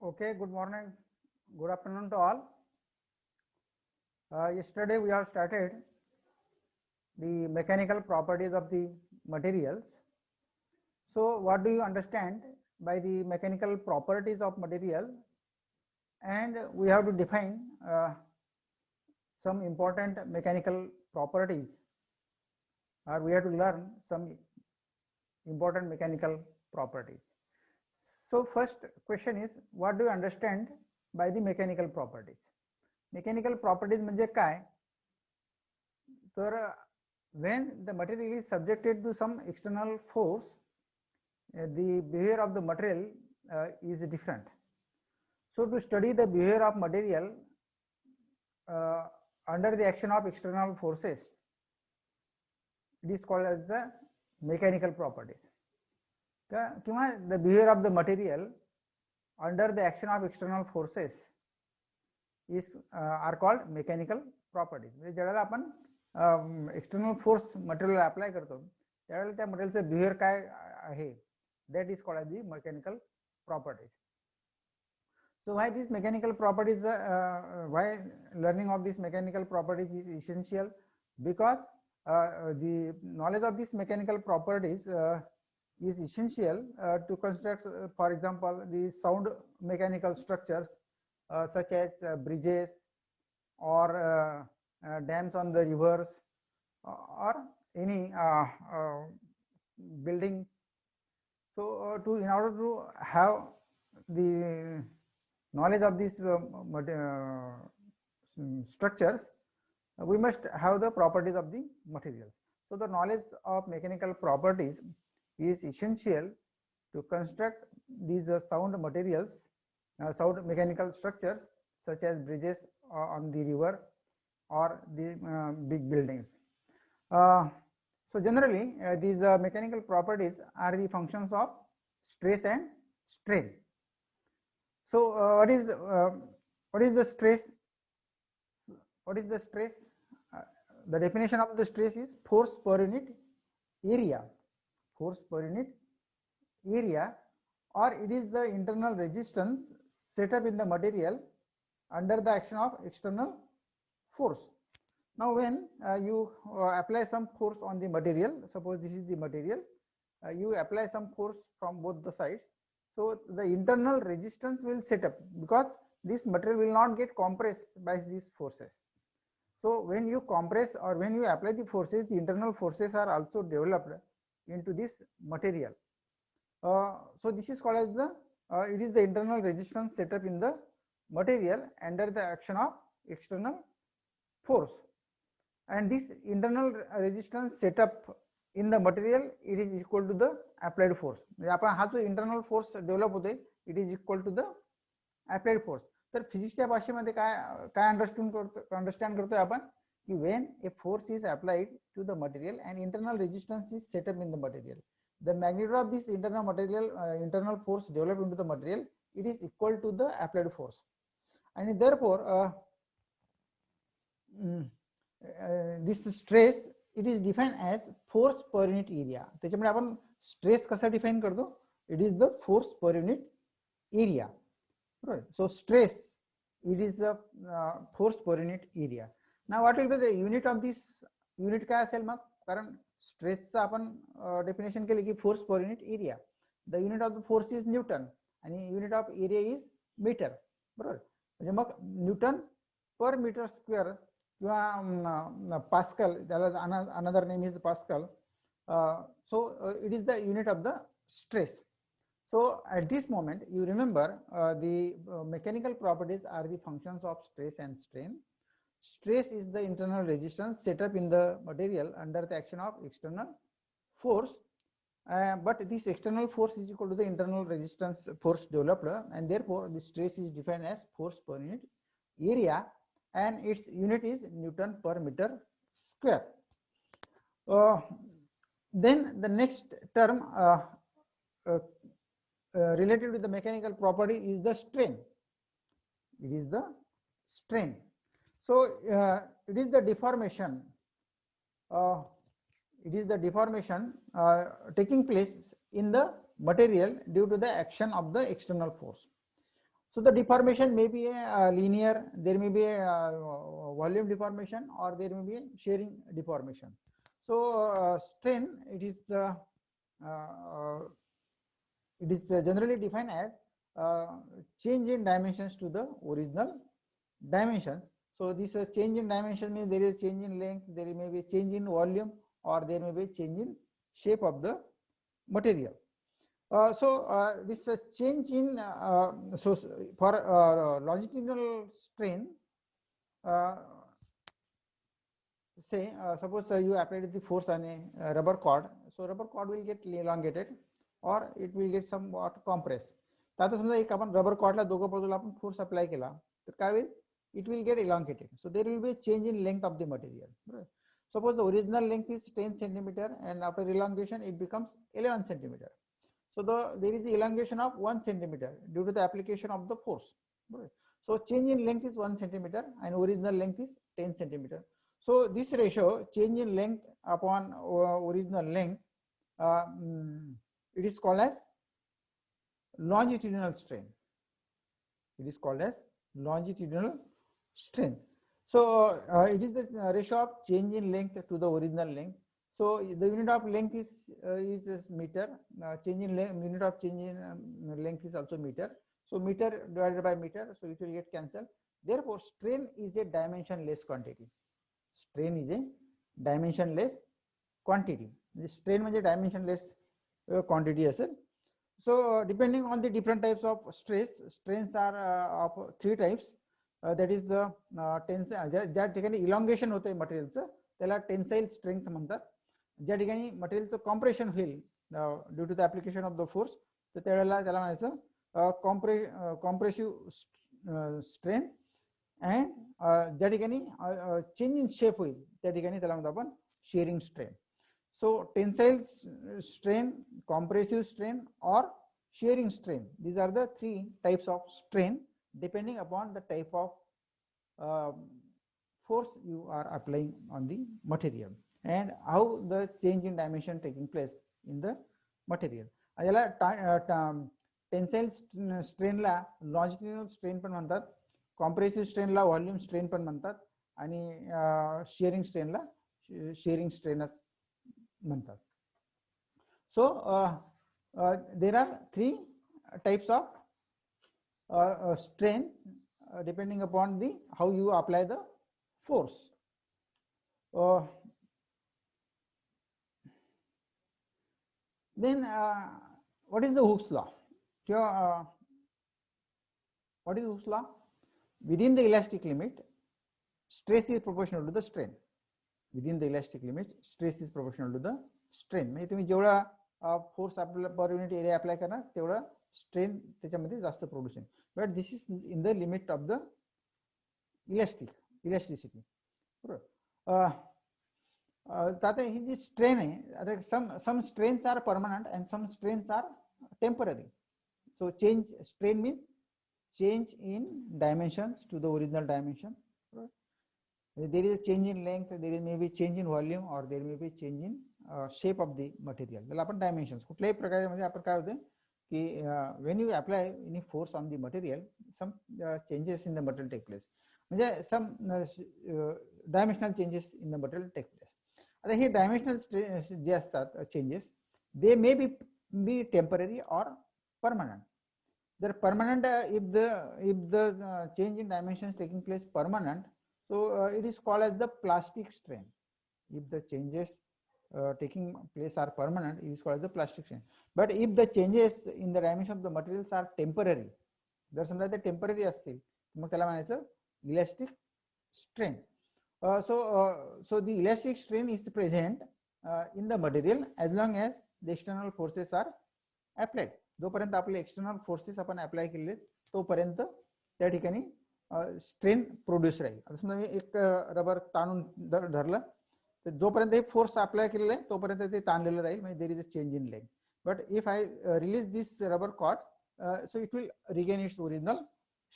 Okay, good morning, good afternoon to all. Yesterday we have started the mechanical properties of the materials. So what do you understand by the mechanical properties of material? And we have to define some important mechanical properties, or we have to learn some important mechanical properties. So first question is, what do you understand by the mechanical properties? Mechanical properties म्हणजे काय? तर when the material is subjected to some external force, the behavior of the material is different. So to study the behavior of material under the action of external forces, it is called as the mechanical properties. किंवा the behavior of the material under the action of external forces is are called mechanical properties. म्हणजे ज्यावेळेला आपण external force material apply करतो त्यावेळेला त्या मटेरियलचं behaviour काय आहे, that is called as the mechanical properties. So why these mechanical properties, why learning of these mechanical properties is essential? Because the knowledge of these mechanical properties is essential to construct, for example, the sound mechanical structures such as bridges or dams on the rivers or any building. So in order to have the knowledge of these structures, we must have the properties of the materials. So the knowledge of mechanical properties is essential to construct these sound materials, sound mechanical structures such as bridges on the river or the big buildings. So generally these mechanical properties are the functions of stress and strain. So what is the stress? What is the stress? The definition of the stress is force per unit area. Force per unit area, or it is the internal resistance set up in the material under the action of external force. Now when you apply some force on the material, suppose this is the material, you apply some force from both the sides, so the internal resistance will set up because this material will not get compressed by these forces. So when you compress or when you apply the forces, the internal forces are also developed into this material. So this is called as the it is the internal resistance set up in the material under the action of external force, and this internal resistance set up in the material, it is equal to the applied force. म्हणजे आपण हा जो internal force develop होते, it is equal to the applied force. तर फिजिक्सच्या भाषेमध्ये काय understand करतोय आपण की when a force is applied to the material and internal resistance is set up in the material, the magnitude of this internal force developed into the material, it is equal to the applied force, and therefore this stress, it is defined as force per unit area. त्याच्यामुळे आपण stress कसा define करतो, it is the force per unit area, right? So stress, it is the force per unit area. Now what will be the unit of this unit? काय असेल मग, कारण स्ट्रेसचं आपण definition केले की force per unit area. The unit of the force is Newton आणि unit of area is meter, बरोबर. म्हणजे मग न्यूटन पर मीटर स्क्वेअर किंवा पास्कल, त्याला another name is Pascal. So it is the unit of the stress. So at this moment you remember the mechanical properties are the functions of stress and strain. Stress is the internal resistance set up in the material under the action of external force, but this external force is equal to the internal resistance force developed, and therefore the stress is defined as force per unit area, and its unit is Newton per meter square. Then the next term related to the mechanical property is the strain. It is the strain. So it is the deformation. It is the deformation taking place in the material due to the action of the external force. So the deformation may be a linear, there may be a volume deformation, or there may be a shearing deformation. So strain, it is generally defined as change in dimensions to the original dimensions. So this change in dimension means there is a change in length, there may be a change in volume, or there may be a change in shape of the material. This change in so for longitudinal strain, say suppose you applied the force on a rubber cord, so rubber cord will get elongated or it will get somewhat compressed. आता समजा एक आपण rubber कॉर्डला दोघं बाजूला आपण force apply केला तर काय होईल, it will get elongated. So there will be a change in length of the material. Right? Suppose the original length is 10 centimeter and after elongation it becomes 11 centimeter. So there is elongation of 1 centimeter due to the application of the force. Right? So change in length is 1 centimeter and original length is 10 centimeter. So this ratio, change in length upon original length, it is called as longitudinal strain. It is called as longitudinal strain. So it is the ratio of change in length to the original length. So the unit of length is meter. Change in length, unit of change in length is also meter. So meter divided by meter, so it will get cancelled. Therefore, strain is a dimensionless quantity. Strain is a dimensionless quantity. The strain is a dimensionless quantity as well. So depending on the different types of strains are of 3 types. That is the tensile, ज्या ठिकाणी elongation होते मटेरियलचं त्याला tensile strength म्हणतात. ज्या ठिकाणी मटेरियलचं compression होईल due to the application of the force, तर त्यावेळेला त्याला म्हणायचं कॉम्प्रेसिव्ह स्ट्रेन. अँड ज्या ठिकाणी चेंज इन शेप होईल त्या ठिकाणी त्याला म्हणतो आपण shearing strain. So tensile strain, compressive strain or shearing strain, these are the 3 types of strain depending upon the type of force you are applying on the material and how the change in dimension taking place in the material. Tensile strain ला longitudinal strain पण म्हणतात, compressive strain ला volume strain पण म्हणतात आणि shearing strain ला shearing strain म्हणतात. So there are 3 types of strains depending upon the how you apply the force. Then what is the Hooke's law? What is Hooke's law? Within the elastic limit, stress is proportional to the strain. Within the elastic limit, stress is proportional to the strain. म्हणजे तुम्ही जेवढा force per unit area apply करणार तेवढा strain त्याच्यामध्ये जास्त produce होईल. But this is in the limit of the elasticity. बरोबर. आता ही जी स्ट्रेन आहे, आता some strains are permanent and some strains are temporary. So change strain means change in dimensions to the original dimension. There is a change in length, there may be change in volume, or there may be change in shape of the material. त्याला आपण dimensions कुठल्याही प्रकारामध्ये आपण काय होते की when you apply any force on the material, some changes in the material take place. म्हणजे some dimensional changes in the material take place. आता हे dimensional जे असतात changes, they may be temporary or permanent. They're permanent if the change in dimensions taking place permanent, so it is called as the plastic strain. If the changes taking place are permanent, it is called as the plastic strain. But if the changes in the dimension of the materials are temporary, जर समजा ते temporary असतील मग त्याला म्हणायचं elastic strain. So the elastic strain is present in the material as long as the external forces are applied. जोपर्यंत आपले external forces आपण अप्लाय केले तोपर्यंत त्या ठिकाणी स्ट्रेन प्रोड्यूस राहील. आता समजा मी एक रबर ताणून धरलं तर जोपर्यंत हे फोर्स अप्लाय केलेलं आहे तोपर्यंत ते ताणलेलं राहील, म्हणजे there is a change in length. But if I release this rubber cord, so it will regain its original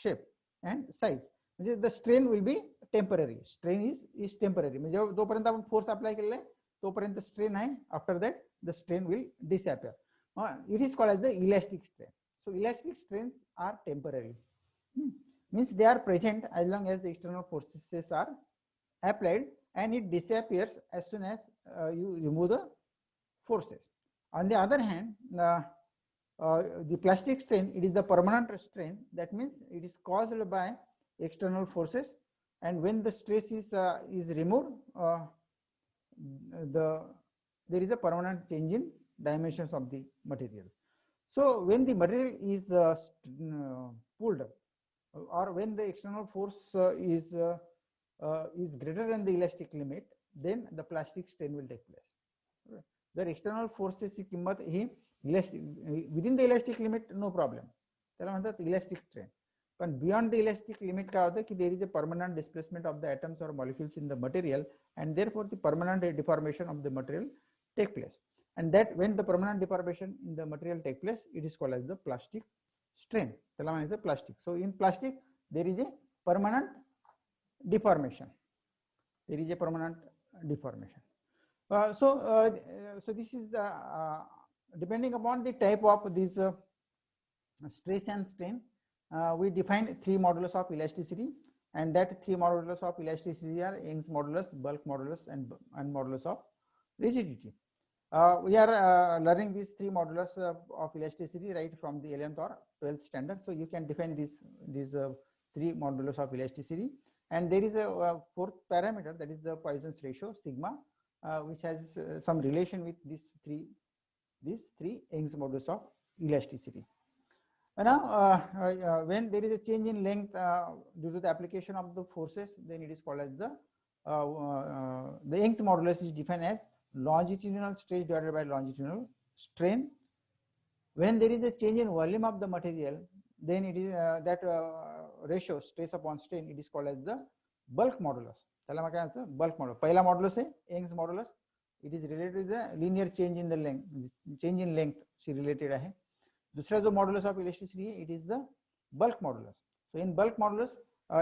shape and size. म्हणजे the strain will be temporary. Strain is temporary, म्हणजे जोपर्यंत आपण फोर्स अप्लाय केलेला आहे तोपर्यंत strain आहे. After that the strain will disappear. It is called as the elastic strain. So elastic strains are temporary. Means they are present as long as the external forces are applied, and it disappears as soon as you remove the forces. On the other hand, the plastic strain, it is the permanent strain. That means it is caused by external forces, and when the stress is removed, there is a permanent change in dimensions of the material. So when the material is pulled, or when the external force is greater than the elastic limit, then the plastic strain will take place. The external forces की किंमत ही elastic, within the elastic limit no problem, त्याला म्हणतात elastic strain. पण beyond the elastic limit काय होतं की there is a permanent displacement of the atoms or molecules in the material, and therefore the permanent deformation of the material take place. And that when the permanent deformation in the material take place, it is called as the plastic strain. त्याला म्हणायचं plastic. So in plastic there is a permanent deformation. There is a permanent deformation. So this is the depending upon the type of this stress and strain, we define three modulus of elasticity, and that three modulus of elasticity are Young's modulus, bulk modulus, and modulus of rigidity. We are learning these three modulus of elasticity right from the 11th or 12th standard. So you can define these three modulus of elasticity, and there is a fourth parameter, that is the Poisson's ratio sigma, which has some relation with these three Young's modulus of elasticity. Now, when there is a change in length due to the application of the forces, then it is called as the Young's modulus is defined as longitudinal stress divided by longitudinal strain. When there is a change in volume of the material, then it is that ratio stress upon strain, it is called as the bulk modulus. त्याला काय असतं bulk modulus. पहिला modulus आहे Young's modulus. It is related to the linear change in the length, change in length she related आहे. दूसरा जो modulus of elasticity है, it is the bulk modulus. So in bulk modulus,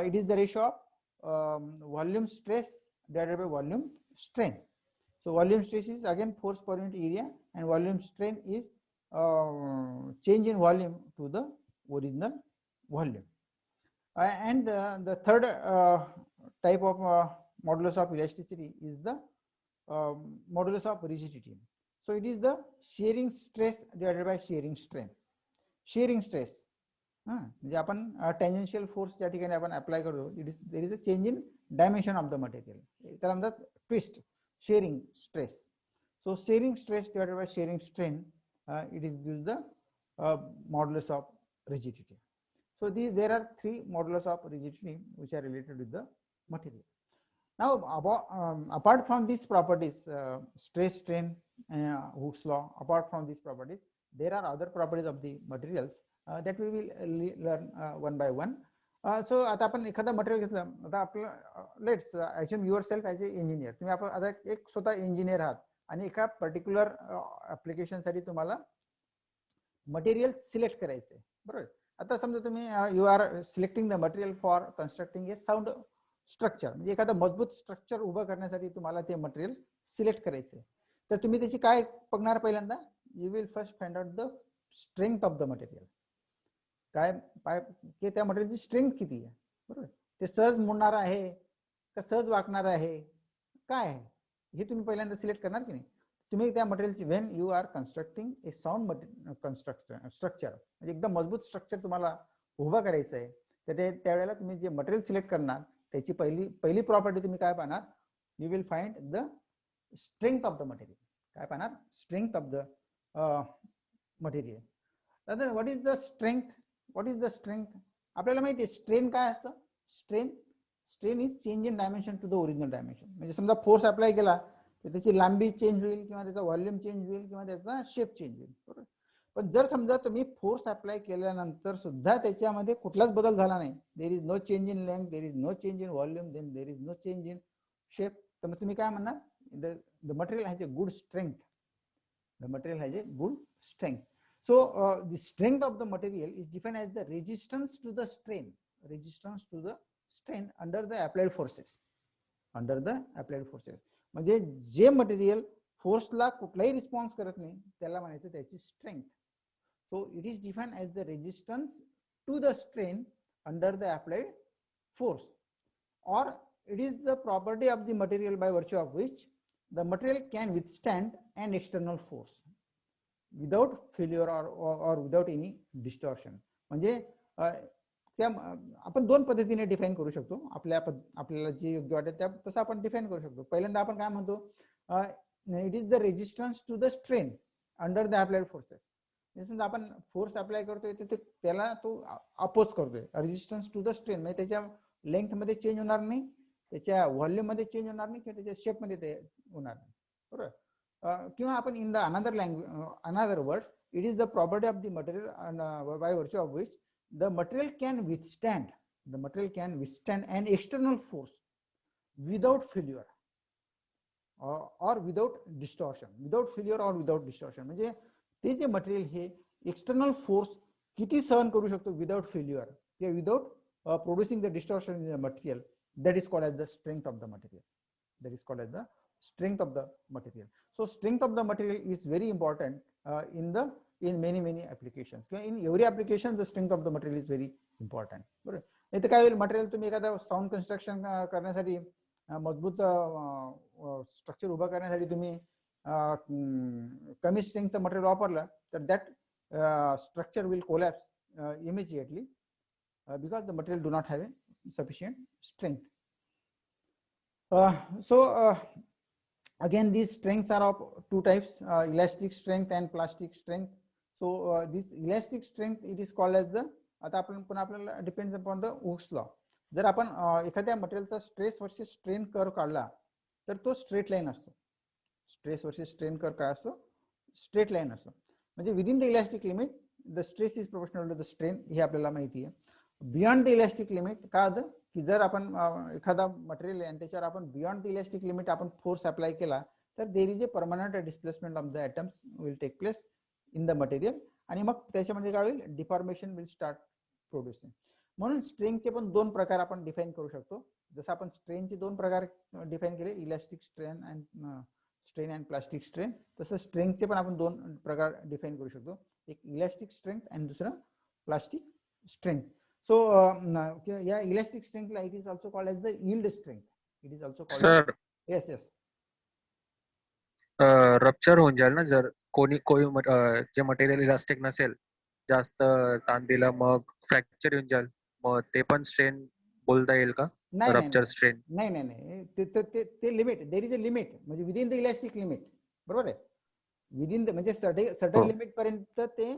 it is the ratio of volume stress divided by volume strain. So volume stress is again force per unit area, and volume strain is change in volume to the original volume. And the third type of modulus of elasticity is the modulus of rigidity. So it is the shearing stress divided by shearing strain. Shearing stress, म्हणजे आपण tangential force ज्या ठिकाणी आपण apply करतो, there is a change in dimension of the material, त्याला म्हणतात twist, shearing stress. So shearing stress divided by shearing strain, it is gives the modulus of rigidity. So there are three modulus of rigidity which are related with the material. Now apart from these properties, stress strain, Hooke's law, apart from these properties, there are other properties of the materials that we will learn one by one. So आता आपण एखादा material घेतलं, आता आपलं let's assume yourself as an engineer. तुम्ही आपण आता एक स्वतः इंजिनियर आहात आणि एका पर्टिक्युलर ऍप्लिकेशन साठी तुम्हाला मटेरियल सिलेक्ट करायचं आहे, बरोबर. आता समजा तुम्ही you are selecting the material for constructing a sound structure, म्हणजे एखादा मजबूत स्ट्रक्चर उभं करण्यासाठी तुम्हाला ते मटेरियल सिलेक्ट करायचं आहे. तर तुम्ही त्याची काय बघणार पहिल्यांदा, you will first find out the strength of the material. काय की त्या मटेरियलची स्ट्रेंथ किती आहे, बरोबर. ते सहज मुडणार आहे का सहज वाकणार आहे, काय आहे हे तुम्ही पहिल्यांदा सिलेक्ट करणार की नाही. तुम्ही त्या मटेरियलची when you are constructing a sound structure, म्हणजे एकदम मजबूत स्ट्रक्चर तुम्हाला उभं करायचं आहे, तर त्यावेळेला तुम्ही जे मटेरियल सिलेक्ट करणार त्याची पहिली प्रॉपर्टी तुम्ही काय पाहणार, you will find the strength of the material. काय पाहणार, strength of the material. What is the strength, what is the strength, आपल्याला माहिती आहे स्ट्रेन काय असतं. Strain is change in dimension to the original dimension. म्हणजे समजा फोर्स अप्लाय केला तर त्याची लांबी चेंज होईल किंवा त्याचा व्हॉल्यूम चेंज होईल किंवा त्याचा शेप चेंज होईल, बरोबर. पण जर समजा तुम्ही फोर्स अप्लाय केल्यानंतर सुद्धा त्याच्यामध्ये कुठलाच बदल झाला नाही, there is no change in length, there is no change in volume, then there is no change in shape, तर मग तुम्ही काय म्हणणार, the material has a good strength. The material has a good strength. So the strength of the material is defined as the resistance to the strain, under the applied forces. म्हणजे जे material फोर्सला कुठलाही response करत नाही त्याला म्हणायचं त्याची strength. So it is defined as the resistance to the strain under the applied force, or it is the property of the material by virtue of which the material can withstand an external force without failure or without any distortion. म्हणजे त्या आपण दोन पद्धतीने define करू शकतो, आपल्याला जे योग्य वाटेल त्या तसं आपण डिफाइन करू शकतो. पहिल्यांदा आपण काय म्हणतो, it is the resistance to the strain under the applied forces. समजा आपण फोर्स अप्लाय करतोय तर त्याला तो अपोज करतोय, रेजिस्टन्स टू द स्ट्रेन, म्हणजे त्याच्या लेंथ मध्ये चेंज होणार नाही, त्याच्या व्हॉल्यूम मध्ये चेंज होणार नाही, किंवा त्याच्या शेप मध्ये ते होणार नाही, बरोबर. किंवा आपण in the another words, it is the property of the material by virtue of which the material can withstand an external force without failure or without distortion. म्हणजे ते जे मटेरियल हे एक्सटर्नल फोर्स किती सहन करू शकतो विदाउट फेल्युअर किंवा without producing the distortion in the material, that is called as the strength of the material. So strength of the material is very important in many applications. In every application the strength of the material is very important, बरोबर. नाही तर काय होईल, material तुम्ही एखादा sound construction करण्यासाठी, मजबूत structure उभा करण्यासाठी तुम्ही कमी स्ट्रेंथचं मटेरियल वापरलं तर that structure will collapse immediately because the material do not have a sufficient strength. Again, these strengths are of two types, elastic strength and plastic strength. So this elastic strength, it is called as the, आता आपण पुन्हा आपल्याला depends upon the Hooke's law. जर आपण एखाद्या मटेरियलचा stress versus strain curve काढला तर तो स्ट्रेट लाईन असतो. स्ट्रेस वर्सेस स्ट्रेन कर्व काय असतो, स्ट्रेट लाईन असतो. म्हणजे within the elastic limit the stress is proportional to the strain, हे आपल्याला माहिती आहे. बियॉन्ड द इलास्टिक लिमिट काय होतं की जर आपण एखादा मटेरियल आहे आणि त्याच्यावर आपण बियॉन्ड द इलास्टिक लिमिट आपण फोर्स अप्लाय केला तर there is a permanent displacement of the atoms will take place in the material, आणि मग त्याच्यामध्ये काय होईल, डिफॉर्मेशन विल स्टार्ट प्रोड्युसिंग. म्हणून स्ट्रेंथचे पण दोन प्रकार आपण डिफाइन करू शकतो. जसं आपण स्ट्रेनचे दोन प्रकार डिफाइन केले, elastic strain and plastic strain, तसं स्ट्रेंथचे पण आपण दोन प्रकार डिफाइन करू शकतो, एक इलास्टिक स्ट्रेंथ आणि दुसरं plastic strength. So yeah, elastic strength, it is also called as the yield strength. It is also called sir as, yes. Rupture होऊन जाईल ना जर कोणी जे मटेरियल इलास्टिक नसेल, जास्त ताण दिला मग फ्रॅक्चर येऊन जाईल, मग ते पण स्ट्रेन बोलता येईल का? रप्चर स्ट्रेन नाही, ते limit, there is a limit, म्हणजे विदिन द इलास्टिक लिमिट, बरोबर आहे. विदिन द म्हणजे सर्टन लिमिट पर्यंत ते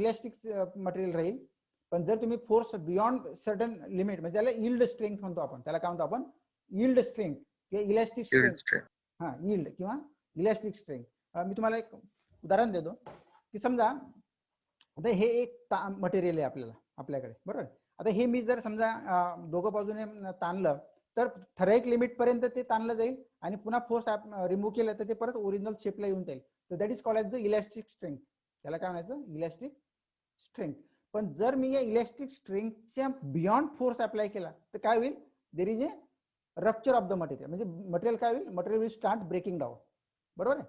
इलास्टिक मटेरियल राहील. पण जर तुम्ही फोर्स बियॉन्ड सर्टन लिमिट, म्हणजे त्याला यील्ड स्ट्रेंथ म्हणतो आपण, त्याला काय म्हणतो आपण, यील्ड स्ट्रेंथ किंवा इलास्टिक स्ट्रेंथ. हा, यील्ड किंवा इलास्टिक स्ट्रेंथ. मी तुम्हाला एक उदाहरण देतो की समजा आता हे एक मटेरियल आहे आपल्याकडे, बरोबर. आता हे मी जर समजा दोघं बाजूने ताणलं तर ठराविक लिमिट पर्यंत ते ताणलं जाईल आणि पुन्हा फोर्स रिमूव्ह केलं तर ते परत ओरिजिनल शेपला येऊन जाईल. तर that is called as the elastic strength. त्याला काय म्हणायचं, इलास्टिक स्ट्रेंथ. पण जर मी या इलास्टिक स्ट्रेंथच्या बियॉन्ड फोर्स अप्लाय केला तर काय होईल, there is a rupture of the material. म्हणजे मटेरियल काय होईल, material will start breaking down, बरोबर आहे.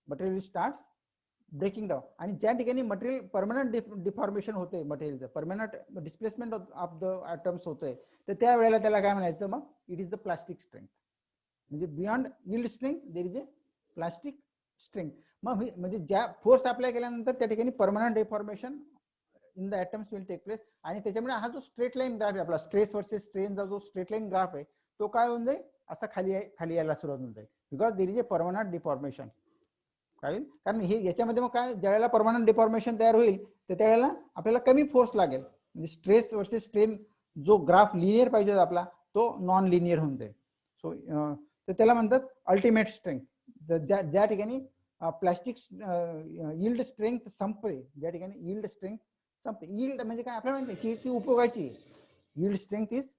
Material will start breaking down, आणि ज्या ठिकाणी मटेरियल परमनंट डिफॉर्मेशन होते, मटेरियलचं permanent displacement of the atoms होतोय, तर त्या वेळेला त्याला काय म्हणायचं, मग it is the plastic strength. म्हणजे beyond yield strength there is a plastic strength. मग म्हणजे ज्या फोर्स अप्लाय केल्यानंतर त्या ठिकाणी permanent deformation in the atoms will take place, आणि त्याच्यामुळे हा जो स्ट्रेट लाईन ग्राफ आहे आपला, स्ट्रेस वर्सेस स्ट्रेनचा जो स्ट्रेट लाईन ग्राफ आहे तो काय होऊन जाईल, असा खाली यायला सुरुवात होऊन जाईल, because there is a permanent deformation. काय होईल, कारण हे याच्यामध्ये मग काय, ज्यावेळेला परमनंट डिफॉर्मेशन तयार होईल तर त्यावेळेला आपल्याला कमी फोर्स लागेल, म्हणजे स्ट्रेस वर्सेस स्ट्रेन जो ग्राफ लिनियर पाहिजे आपला तो नॉन लिनियर होऊन जाईल. सो तर त्याला म्हणतात अल्टिमेट स्ट्रेंथ. ज्या ठिकाणी प्लास्टिक यील्ड स्ट्रेंथ संपते, ज्या ठिकाणी यील्ड स्ट्रेंथ संपते. यील्ड म्हणजे काय आपल्याला माहिती की ती उपयोगाची, यील्ड स्ट्रेंथ इज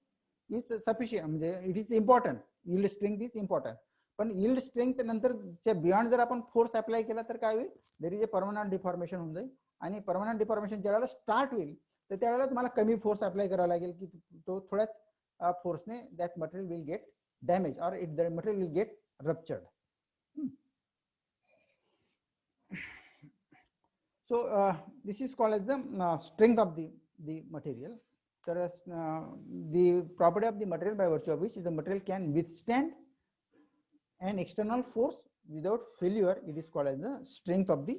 सफिशियंट, म्हणजे it is important, yield strength is important. पण यील्ड स्ट्रेंथ नंतर बियॉन्ड जर आपण फोर्स अप्लाय केला तर काय होईल, there is a permanent deformation होऊन जाईल, आणि परमनंट डिफॉर्मेशन ज्यावेळेला स्टार्ट होईल तर त्यावेळेला तुम्हाला कमी फोर्स अप्लाय करावा लागेल की तो थोड्याच फोर्सने that material will get damage और it the material will get ruptured. So this is called as the strength of the material. तर the property of the material by virtue of which the material can withstand an external force without failure, it is called as the strength of the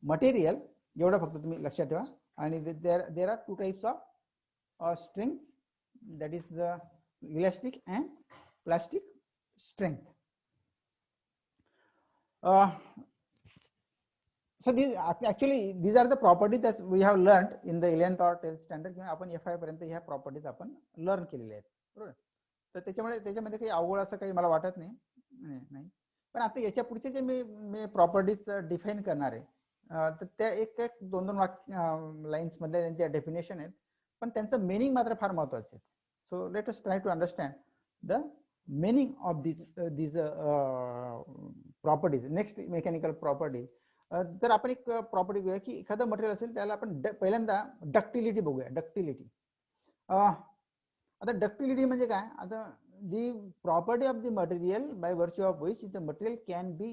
material. एवढं फक्त तुम्ही लक्षात ठेवा. आणि there are two types of strengths, that is the elastic and plastic strength. So these are the properties that we have learned in the 11th or 12th standard. किंवा आपण FI पर्यंत ह्या प्रॉपर्टीज आपण लर्न केलेल्या आहेत, बरोबर. तर त्याच्यामध्ये काही अवघड असं काही मला वाटत नाही. पण आता याच्या पुढचे जे मी प्रॉपर्टीज डिफाईन करणार आहे, तर त्या एक दोन लाईन्स मधल्या त्यांच्या डेफिनेशन आहेत, पण त्यांचं मीनिंग मात्र फार महत्वाचं आहे. So let us try to understand the meaning of these properties. Next mechanical properties. तर आपण एक प्रॉपर्टी घेऊया की एखादं मटेरियल असेल त्याला आपण पहिल्यांदा डक्टिलिटी बघूया. डक्टिलिटी. आता डक्टिलिटी म्हणजे काय? आता the property of the material by virtue of which the material can be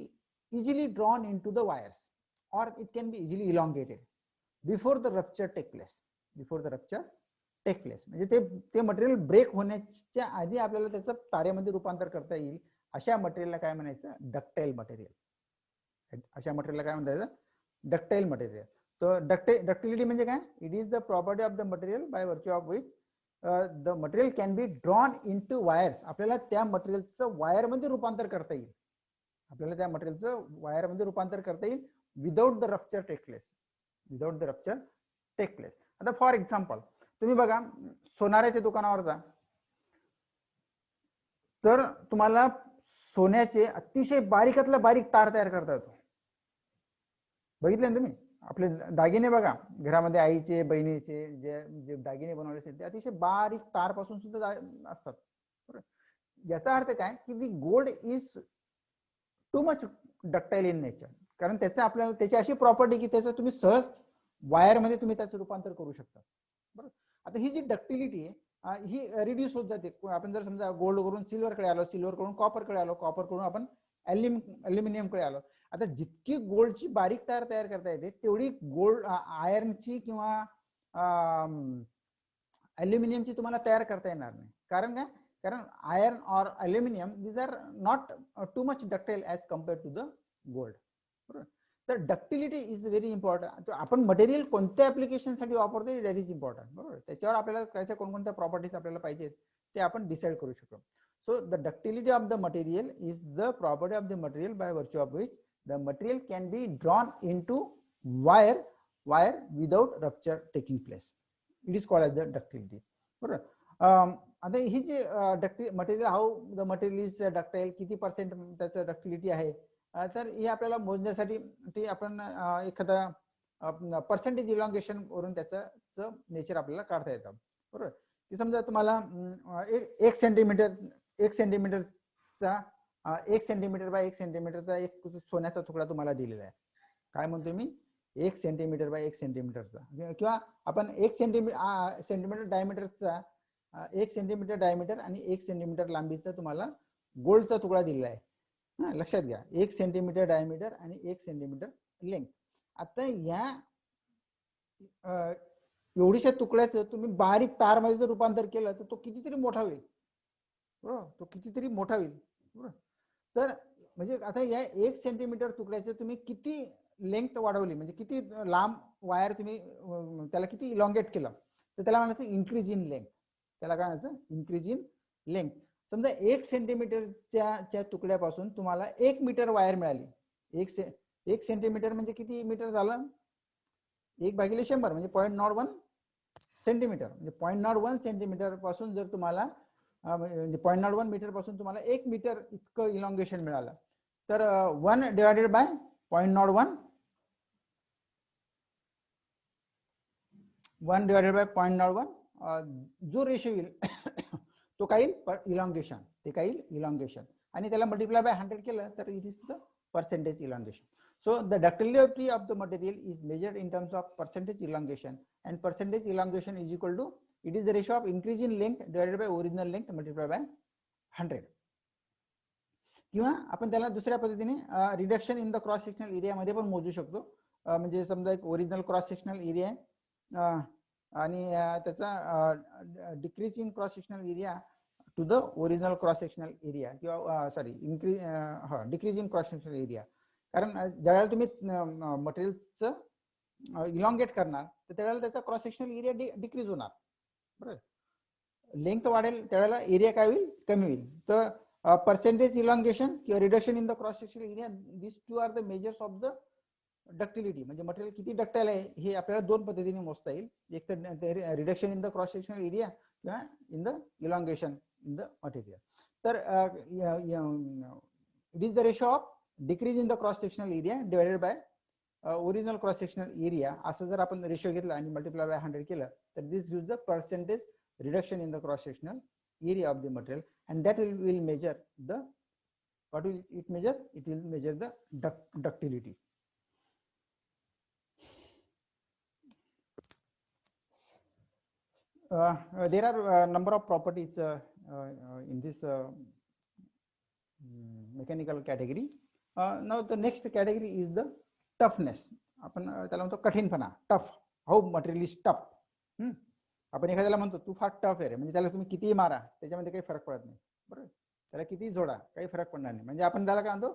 easily drawn into the wires or it can be easily elongated before the rupture take place. म्हणजे ते material break होण्याच्या आधी आपल्याला त्याचं तारेमध्ये रूपांतर करता येईल अशा मटेरियलला काय म्हणायचं? Ductile material. अशा मटेरियलला काय म्हणतात? Ductile material. तर डक्टिलिटी म्हणजे काय? It is the property of the material by virtue of which the material can be drawn into wires. आपल्याला त्या मटेरियलचं वायरमध्ये रूपांतर करता येईल. Without the rupture take place. आता फॉर एक्झाम्पल तुम्ही बघा, सोनाराच्या दुकानावर जा, तर तुम्हाला सोन्याचे अतिशय बारीकातला बारीक तार तयार करता येतो. बघितले ना तुम्ही? आपले दागिने बघा, घरामध्ये आईचे, बहिणीचे जे दागिने बनवले असतील ते अतिशय बारीक तार पासून सुद्धा असतात. याचा अर्थ काय की दी gold is to much ductile in nature. कारण त्याची अशी प्रॉपर्टी की त्याचं तुम्ही सहज वायरमध्ये तुम्ही त्याचं रूपांतर करू शकता, बरोबर. आता ही जी डक्टिलिटी आहे ही रिड्यूस होत जाते. आपण जर समजा गोल्ड करून सिल्वरकडे आलो, सिल्वर कडून कॉपरकडे आलो, कॉपर कडून आपण अल्युमिनियमकडे आलो. आता जितकी गोल्डची बारीक तार तयार करता येते तेवढी गोल्ड आयर्नची किंवा अल्युमिनियमची तुम्हाला तयार करता येणार नाही. कारण काय? कारण आयर्न और aluminium these are not too much ductile as compare to the gold, बरोबर. तर डक्टिलिटी इज व्हेरी इम्पॉर्टंट. आपण मटेरियल कोणत्या ऍप्लिकेशनसाठी वापरतो दॅट इज इम्पॉर्टंट, बरोबर. त्याच्यावर आपल्याला त्याच्या कोणकोणत्या प्रॉपर्टीज आपल्याला पाहिजेत ते आपण डिसाईड करू शकतो. So the ductility of the material is the property of the material by virtue of which the material can be drawn into wire without rupture taking place. It is called as the ductility. बरोबर. आता ही जे material, how the material is ductile, किती percent त्याचं ductility आहे, तर हे आपल्याला मोजण्यासाठी ते आपण एखादा पर्सेंटेज इलॉंगेशन वरून त्याचं नेचर आपल्याला काढता येतं, बरोबर. की समजा तुम्हाला 1 सेंटीमीटरचा 1 सेंटीमीटर बाय 1 सेंटीमीटरचा एक सोन्याचा तुकडा तुम्हाला दिलेला आहे. काय म्हणतोय मी? 1 सेंटीमीटर बाय 1 सेंटीमीटरचा, किंवा आपण 1 सेंटीमीटर डायमीटरचा 1 सेंटीमीटर डायमीटर आणि 1 सेंटीमीटर लांबीचा तुम्हाला गोल्डचा तुकडा दिलेला आहे. लक्षात घ्या, 1 सेंटीमीटर डायमीटर आणि 1 सेंटीमीटर लेंथ. आता या एवढीशा तुकड्याचं तुम्ही बारीक तारमध्ये जर रूपांतर केलं तर तो कितीतरी मोठा होईल, बरोबर. तर म्हणजे आता या 1 सेंटीमीटर तुकड्याचं तुम्ही किती लेंथ वाढवली, म्हणजे किती लांब वायर तुम्ही त्याला किती इलॉंगेट केलं, तर त्याला म्हणायचं इंक्रीज इन लेंथ. त्याला काय म्हणायचं? Increase in length. समजा 1 सेंटीमीटरच्या तुकड्यापासून तुम्हाला 1 मीटर वायर मिळाली. 1 सेंटीमीटर म्हणजे किती मीटर झालं? 1/100 म्हणजे 0.01 सेंटीमीटर. म्हणजे 0.01 सेंटीमीटर पासून जर तुम्हाला म्हणजे 0.01 मीटर पासून तुम्हाला 1 मीटर इतकं इलॉंगेशन मिळालं, तर 1 डिवायडेड बाय 0.01 जो रेशो येईल तो काय येईल? इलॉंगेशन. ते काय येईल? इलॉंगेशन. आणि त्याला मल्टिप्लाय बाय 100 केलं तर it is the percentage elongation. So the ductility of the material is measured in terms of percentage elongation, and percentage elongation is equal to, it is the ratio of increase in length divided by original length multiplied by 100. किंवा आपण त्याला दुसऱ्या पद्धतीने reduction in the cross sectional area मध्ये पण मोजू शकतो. म्हणजे समजा एक ओरिजिनल क्रॉस सेक्शनल एरिया आहे आणि त्याचा decrease in cross sectional area to the original cross sectional area किंवा sorry decrease in cross sectional area. कारण ज्यावेळेला तुम्ही मटेरियलचं इलॉंगेट करणार तर त्यावेळेला त्याचा क्रॉस सेक्शनल एरिया डिक्रीज होणार. बरोबर, लेंथ वाढेल त्यावेळेला एरिया काय होईल, कमी होईल. तर पर्सेंटेज इलॉंगेशन किंवा reduction in the cross sectional area, this two are the measures of the ductility. म्हणजे मटेरियल किती डक्टाईल आहे हे आपल्याला दोन पद्धतीने मोजता येईल. एक तर reduction in the cross sectional area किंवा in the elongation in the material. तर it is the ratio of decrease in the cross sectional area divided by original cross sectional area. असं जर आपण रेशो घेतला आणि मल्टिप्लाय बाय 100 केलं तर this gives the percentage reduction in the cross sectional area of the material, and that will measure the, what will it measure? It will measure the ductility. There are a number of properties in this mechanical category. Now the next category is the toughness. आपण त्याला म्हणतो कठीणपणा, tough. How material is tough. आपण एखाद्याला म्हणतो तू फार tough आहे रे, म्हणजे त्याला तुम्ही कितीही मारा त्याच्यामध्ये काही फरक पडत नाही. बरोबर, त्याला कितीही जोडा काही फरक पडणार नाही. म्हणजे आपण त्याला काय म्हणतो,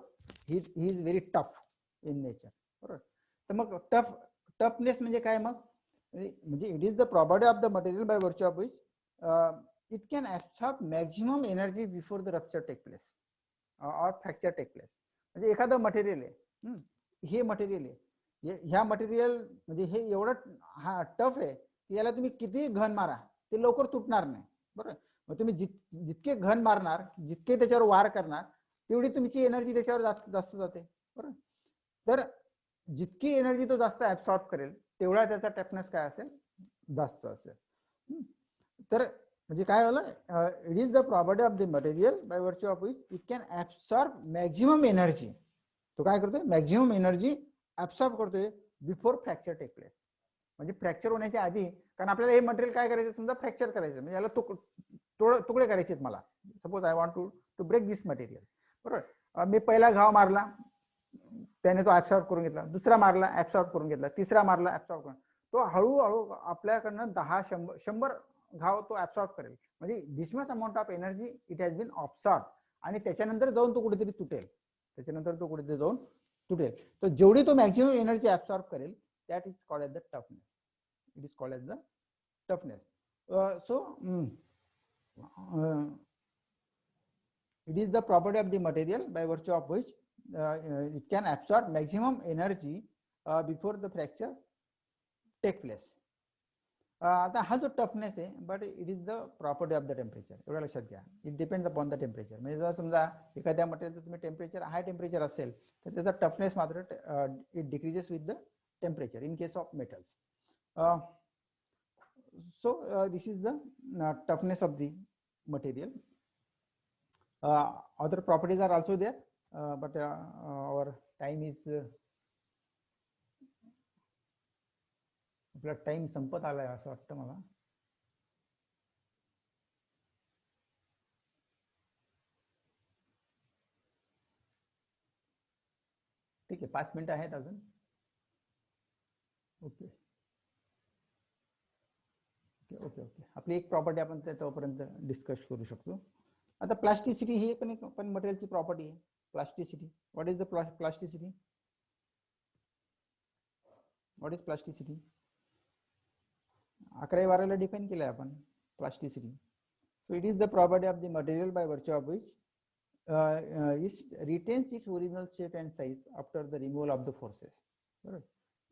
he is very tough in nature. बरोबर, तर मग टफनेस म्हणजे काय? मग म्हणजे it is the property of the material by virtue of which it can absorb maximum energy before the rupture take place or fracture take place. म्हणजे एखादं material आहे, हे मटेरियल आहे, ह्या मटेरियल म्हणजे हे एवढं टफ आहे की याला तुम्ही किती घन मारा ते लवकर तुटणार नाही. बरोबर, मग तुम्ही जितके घन मारणार, जितके त्याच्यावर वार करणार, तेवढी तुमची एनर्जी त्याच्यावर जास्त जाते. बरोबर, तर जितकी एनर्जी तो जास्त ऍब्सॉर्ब करेल तेवढा त्याचा टफनेस काय असेल, जास्त असेल. तर म्हणजे काय झालं, it is the property of the material by virtue of which it can absorb maximum energy. तो काय करतोय, मॅक्झिमम एनर्जी ऍब्सॉर्ब करतोय बिफोर फ्रॅक्चर टेक प्लेस. म्हणजे फ्रॅक्चर होण्याच्या आधी, कारण आपल्याला हे मटेरियल काय करायचं, समजा फ्रॅक्चर करायचं म्हणजे याला तुकडे करायचे आहेत मला. Suppose I want to break this material. बरोबर, मी पहिला घाव मारला त्याने तो ऍब्सॉर्ब करून घेतला, दुसरा मारला ऍब्सॉर्ब करून घेतला, तिसरा मारला ऍब्सॉर्ब करून, तो हळूहळू आपल्याकडनं 10-100 घाव तो ऍब्सॉर्ब करेल. म्हणजे this much amount of energy it has been absorb. आणि त्याच्यानंतर जाऊन तो कुठेतरी तुटेल, तर जेवढी तो मॅक्झिमम एनर्जी ऍब्सॉर्ब करेल, that is called as the toughness. It is called as the toughness. It is the property of the material by virtue of which it can absorb maximum energy before the fracture take place. आता हा जो toughness आहे, but it is the property of the temperature. एवढं लक्षात घ्या, it depends upon the temperature. म्हणजे जर समजा एखाद्या मटेरियलचं तुम्ही टेम्परेचर हाय टेम्परेचर असेल तर त्याचा टफनेस मात्र it decreases with the temperature in case of metals. This is the toughness of the material. Other properties are also there, but our time is आपला टाइम संपत आलाय असं वाटतं मला. ठीक आहे, 5 मिनिटं आहेत अजून. ओके ओके ओके ओके आपली एक प्रॉपर्टी आपण तोपर्यंत डिस्कस करू शकतो. आता प्लास्टिसिटी ही पण मटेरियलची प्रॉपर्टी आहे. Plasticity, what is the plasticity? What is plasticity? 11-12ला डिफाइन केलंय आपण plasticity. So it is the property of the material by virtue of which it retains its original shape and size after the removal of the forces. बरोबर,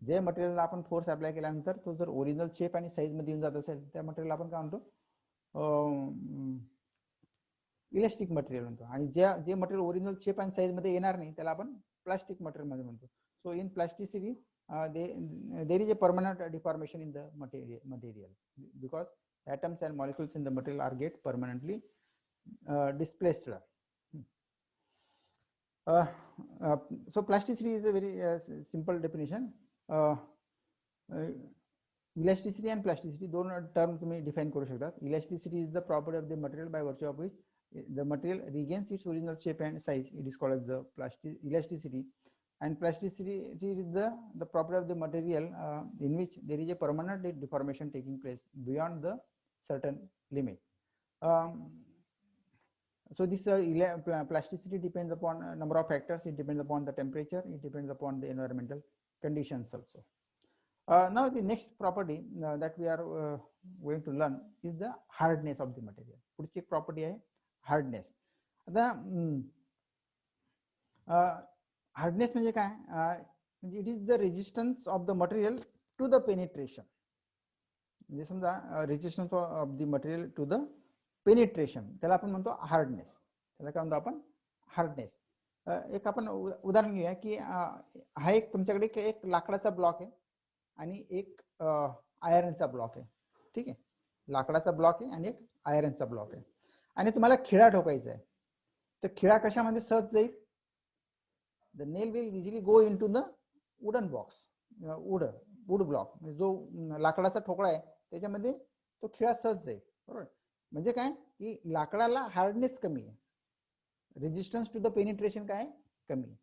जे मटेरियलला आपण force apply केल्यानंतर तो जर original shape आणि size मध्ये येऊन जात असेल त्या मटेरियल आपण काय म्हणतो, इलास्टिक मटेरियल म्हणतो. आणि जे मटेरियल ओरिजिनल शेप आणि साईज मध्ये येणार नाही त्याला आपण प्लास्टिक मटेरियल मध्ये म्हणतो. So in plasticity there is a permanent deformation in the material because atoms and molecules in the material are get permanently displaced. So plasticity is a very simple definition. Elasticity and plasticity दोन term तुम्ही define करू शकता. Elasticity is the property of the material by virtue of which the material regains its original shape and size. It is called as the elasticity. and plasticity is the property of the material in which there is a permanent deformation taking place beyond the certain limit. So this plasticity depends upon a number of factors. It depends upon the temperature, it depends upon the environmental conditions also. Now the next property that we are going to learn is the hardness of the material. पुढची एक property आहे hardness. आता hardness म्हणजे काय? It is the resistance of the material to the penetration. म्हणजे समजा resistance of the material to the penetration, त्याला आपण म्हणतो हार्डनेस. त्याला काय म्हणतो आपण? हार्डनेस. एक आपण उदाहरण घेऊया की हा एक तुमच्याकडे एक लाकडाचा ब्लॉक आहे आणि एक आयर्नचा ब्लॉक आहे. ठीक आहे, लाकडाचा ब्लॉक आहे आणि एक आयर्नचा ब्लॉक आहे आणि तुम्हाला खिळा ठोकायचा आहे. तर खिळा कशामध्ये सहज जाईल? The nail will easily go into the wooden box, would block, जो लाकडाचा ठोकळा आहे त्याच्यामध्ये तो खिळा सहज जाईल. बरोबर? म्हणजे काय की लाकडाला हार्डनेस कमी आहे, रेजिस्टन्स टू द पेनिट्रेशन काय कमी.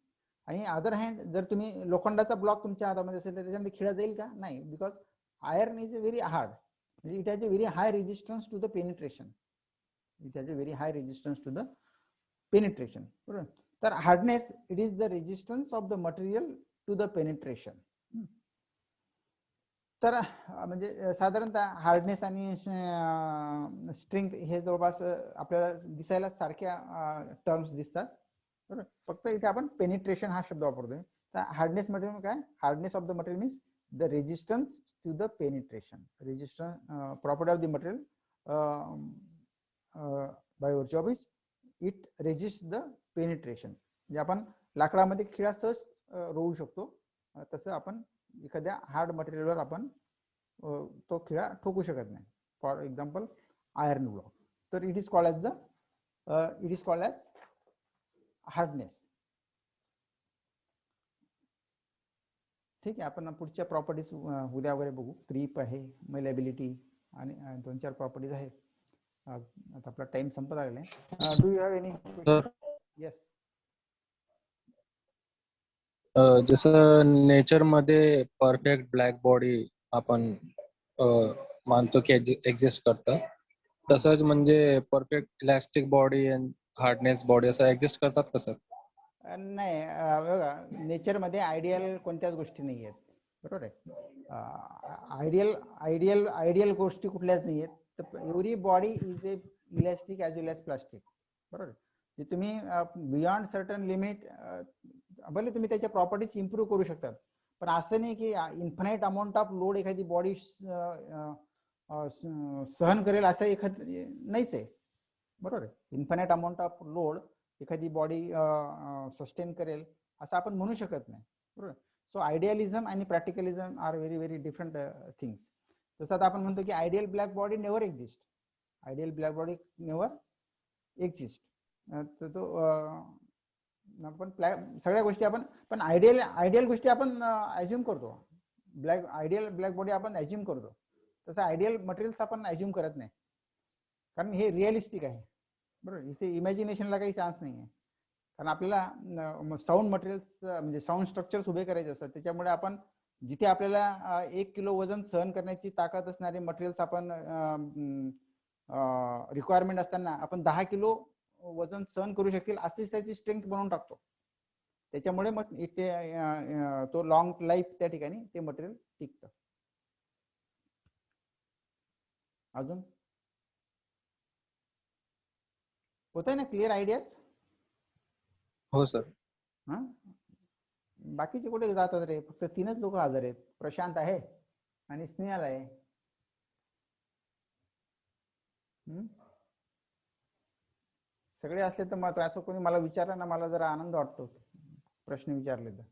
आणि अदर हँड जर तुम्ही लोखंडाचा ब्लॉक तुमच्या हातामध्ये असेल तर त्याच्यामध्ये खिळा जाईल का? नाही, because iron is very hard, म्हणजे it has a very high resistance to the penetration. It has a very high resistance to the penetration. बरोबर? तर hardness it is the resistance of the material to the penetration. तर म्हणजे साधारणतः hardness आणि strength हे जवळपास आपल्याला दिसायला सारख्या टर्म्स दिसतात. बरोबर? फक्त इथे आपण पेनिट्रेशन हा शब्द वापरतोय. तर हार्डनेस मटेरियल काय? Hardness of the material means the resistance to the penetration. Resistance property of the material by virtue of it it resist the penetration. म्हणजे आपण लाकडामध्ये खिळा सहज रोवू शकतो, तसं आपण एखाद्या हार्ड मटेरियलवर आपण तो खिळा ठोकू शकत नाही. For example iron block. तर it is called as hardness. ठीक आहे, आपण पुढच्या प्रॉपर्टीज उद्या वगैरे बघू. क्रीप आहे, मेलेबिलिटी आणि 2-4 प्रॉपर्टीज आहेत. आता आपला टाइम संपत आलेला आहे. Do you have any? Yes. जसं नेचर मध्ये परफेक्ट ब्लॅक बॉडी आपण मानतो की एक्झिस्ट करतं, तसंच म्हणजे perfect elastic body and hardness body असं एक्झिस्ट करतात का सर? नाही, बघा, नेचर मध्ये आयडियल कोणत्याच गोष्टी नाही आहेत. बरोबर आहे? आयडियल गोष्टी कुठल्याच नाही आहेत. तर every body is a elastic as well as plastic. बरोबर? तुम्ही बियॉन्ड सर्टन लिमिट भले तुम्ही त्याच्या प्रॉपर्टीज इम्प्रूव्ह करू शकतात, पण असं नाही की इन्फानाइट अमाऊंट ऑफ लोड एखादी बॉडी सहन करेल असं एखादी नाहीच आहे. बरोबर आहे? इन्फानाइट अमाऊंट ऑफ लोड एखादी बॉडी सस्टेन करेल असं आपण म्हणू शकत नाही. बरोबर? सो आयडियलिझम आणि practicalism are very very different things. जसं आता आपण म्हणतो की ideal black body never exist. Ideal black body never exist. तर तो आपण सगळ्या गोष्टी आपण पण आयडियल गोष्टी आपण ॲज्युम करतो. आयडियल ब्लॅक बॉडी आपण ॲज्युम करतो, तसं आयडियल मटेरियल्स आपण ॲज्युम करत नाही, कारण हे रिअलिस्टिक आहे. बरोबर? इथे इमॅजिनेशनला काही चान्स नाही आहे. कारण आपल्याला साऊंड मटेरियल्स म्हणजे साऊंड स्ट्रक्चर्स उभे करायचे असतात. त्याच्यामुळे आपण जिथे आपल्याला 1 किलो वजन सहन करण्याची ताकद असणारे मटेरियल्स आपण रिक्वायरमेंट असताना आपण 10 किलो वजन सहन करू शकतील अशीच त्याची स्ट्रेंथ बनवून टाकतो. त्याच्यामुळे मग इथे तो लॉंग लाईफ त्या ठिकाणी ते मटेरियल टिकतं. अजून होतंय ना क्लिअर आयडियाज? हो सर. हा, बाकीचे कुठे जातात रे? फक्त 3च लोक हजर आहेत. प्रशांत आहे आणि स्नेहल आहे. सगळे असले तर मग असं कोणी मला विचारलं ना, मला जरा आनंद वाटतो प्रश्न विचारले तर.